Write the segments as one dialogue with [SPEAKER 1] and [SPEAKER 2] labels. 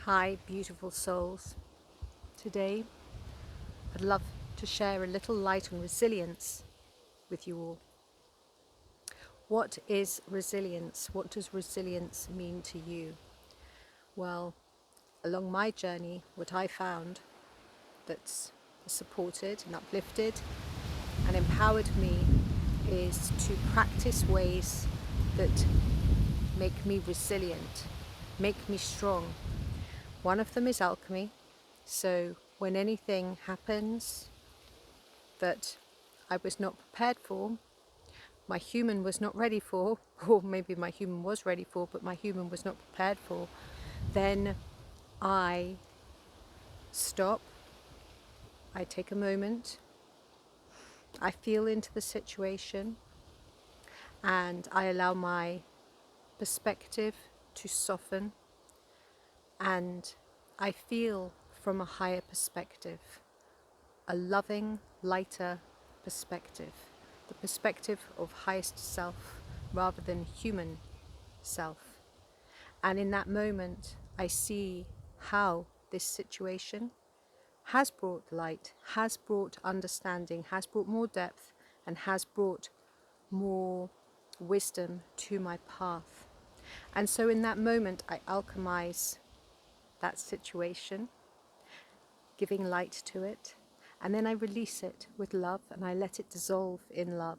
[SPEAKER 1] Hi, beautiful souls. Today, I'd love to share a little light on resilience with you all. What is resilience? What does resilience mean to you? Well, along my journey, what I found that's supported and uplifted and empowered me is to practice ways that make me resilient, make me strong. One of them is alchemy. So when anything happens that I was not prepared for, my human was not ready for, or maybe my human was ready for, but my human was not prepared for, then I stop, I take a moment, I feel into the situation, and I allow my perspective to soften, and I feel from a higher perspective, a loving, lighter perspective, the perspective of highest self rather than human self. And in that moment, I see how this situation has brought light, has brought understanding, has brought more depth, and has brought more wisdom to my path. And so in that moment, I alchemize that situation, giving light to it, and then I release it with love and I let it dissolve in love.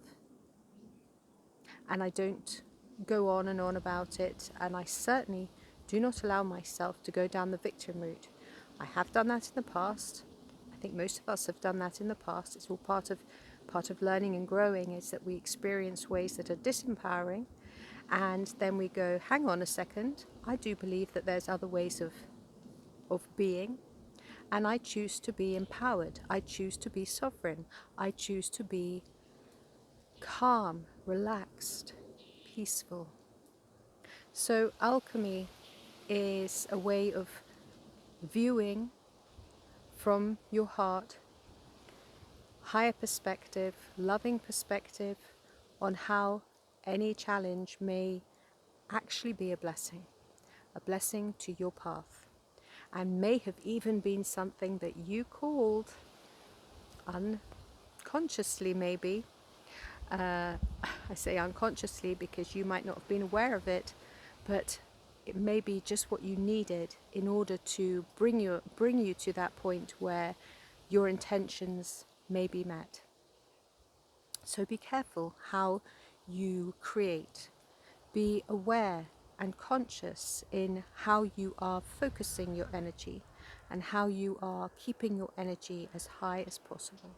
[SPEAKER 1] And I don't go on and on about it, and I certainly do not allow myself to go down the victim route. I have done that in the past. I think most of us have done that in the past. It's all part of learning and growing, is that we experience ways that are disempowering, and then we go, hang on a second, I do believe that there's other ways of being, and I choose to be empowered. I choose to be sovereign. I choose to be calm, relaxed, peaceful. So alchemy is a way of viewing from your heart, higher perspective, loving perspective on how any challenge may actually be a blessing to your path, and may have even been something that you called unconsciously maybe. I say unconsciously because you might not have been aware of it, but it may be just what you needed in order to bring you to that point where your intentions may be met. So be careful how you create. Be aware and conscious in how you are focusing your energy and how you are keeping your energy as high as possible.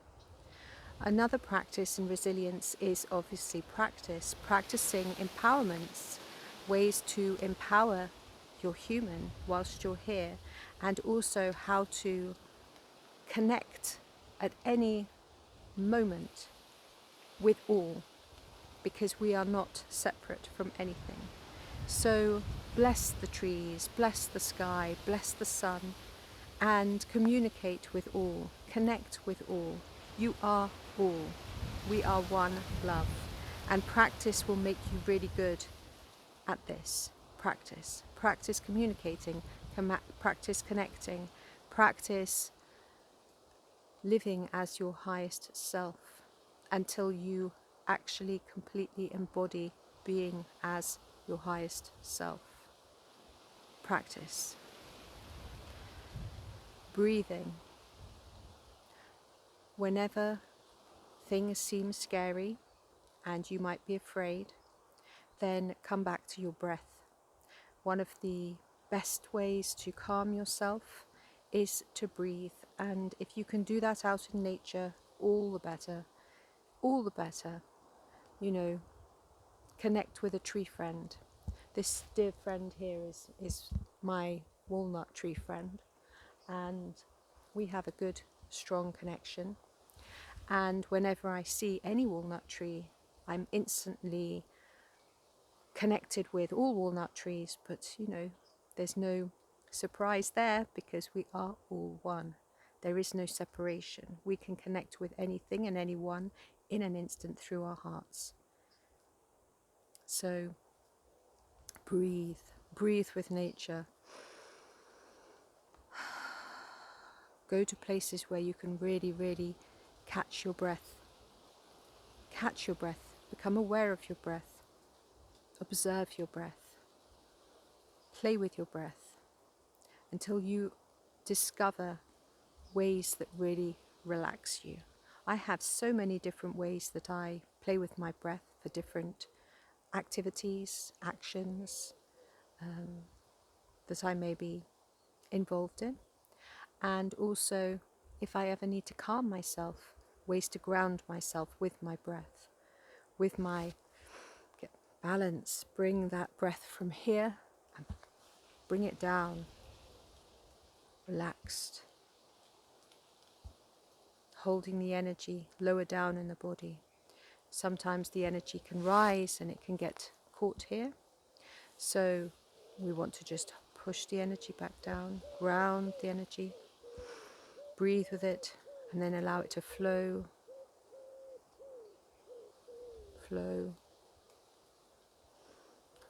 [SPEAKER 1] Another practice in resilience is obviously practicing empowerments, ways to empower your human whilst you're here, and also how to connect at any moment with all, because we are not separate from anything. So bless the trees, bless the sky, bless the sun, and communicate with all, connect with all. You are all. We are one love. And practice will make you really good at this. Practice communicating, practice connecting, practice living as your highest self until you actually completely embody being as your highest self. Practice. Breathing. Whenever things seem scary and you might be afraid, then come back to your breath. One of the best ways to calm yourself is to breathe, and if you can do that out in nature, all the better. All the better. You know, connect with a tree friend. This dear friend here is my walnut tree friend, and we have a good, strong connection. And whenever I see any walnut tree, I'm instantly connected with all walnut trees, but you know, there's no surprise there because we are all one. There is no separation. We can connect with anything and anyone in an instant through our hearts. So breathe with nature. Go to places where you can really, really catch your breath. Catch your breath. Become aware of your breath. Observe your breath. Play with your breath until you discover ways that really relax you. I have so many different ways that I play with my breath for different activities, actions that I may be involved in. And also, if I ever need to calm myself, ways to ground myself with my breath, with my balance. Bring that breath from here and bring it down, relaxed, holding the energy lower down in the body. Sometimes the energy can rise and it can get caught here. So we want to just push the energy back down, ground the energy, breathe with it, and then allow it to flow, flow,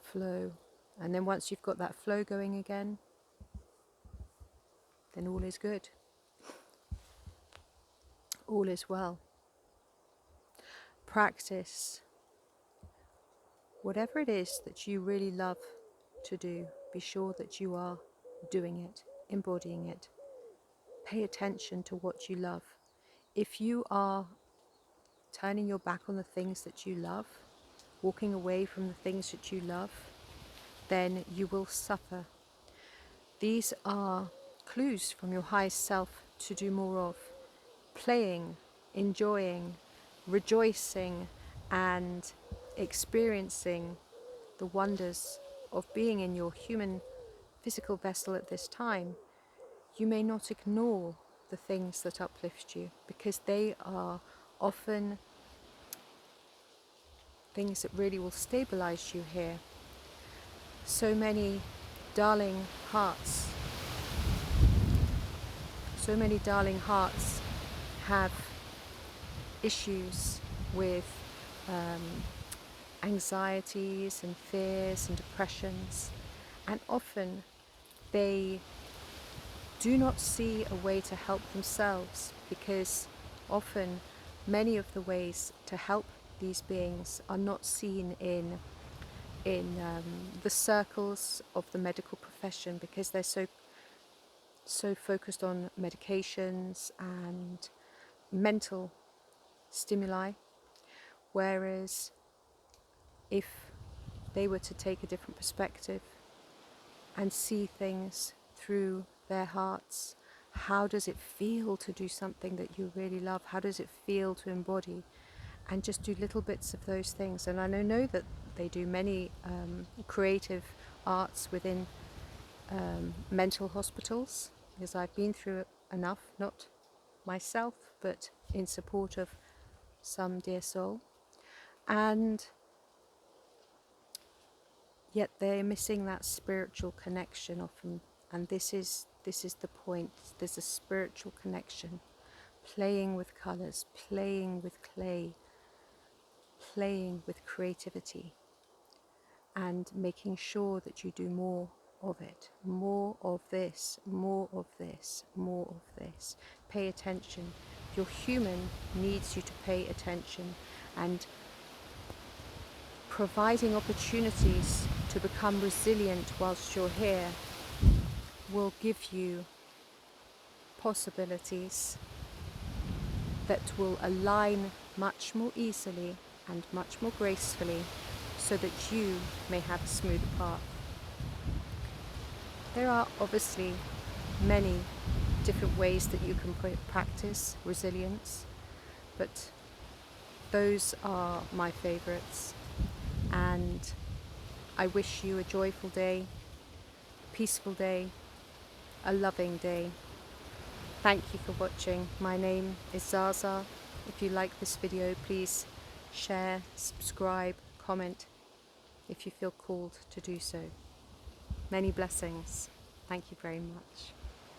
[SPEAKER 1] flow. And then once you've got that flow going again, then all is good. All is well. Practice whatever it is that you really love to do. Be sure that you are doing it, embodying it. Pay attention to what you love. If you are turning your back on the things that you love, walking away from the things that you love, then you will suffer. These are clues from your highest self to do more of. Playing, enjoying, rejoicing, and experiencing the wonders of being in your human physical vessel at this time. You may not ignore the things that uplift you, because they are often things that really will stabilize you here. So many darling hearts, have issues with anxieties and fears and depressions, and often they do not see a way to help themselves, because often many of the ways to help these beings are not seen in the circles of the medical profession, because they're so focused on medications and mental stimuli. Whereas if they were to take a different perspective and see things through their hearts, how does it feel to do something that you really love? How does it feel to embody? And just do little bits of those things. And I know that they do many creative arts within mental hospitals, because I've been through it enough, not myself, but in support of some dear soul. And yet they're missing that spiritual connection often. And this is the point. There's a spiritual connection. Playing with colours, playing with clay, playing with creativity, and making sure that you do more of it, more of this, more of this, more of this. Pay attention. Your human needs you to pay attention, and providing opportunities to become resilient whilst you're here will give you possibilities that will align much more easily and much more gracefully, so that you may have a smoother path. There are obviously many different ways that you can practice resilience, but those are my favourites. And I wish you a joyful day, a peaceful day, a loving day. Thank you for watching. My name is ZsaZsa. If you like this video, please share, subscribe, comment if you feel called to do so. Many blessings. Thank you very much.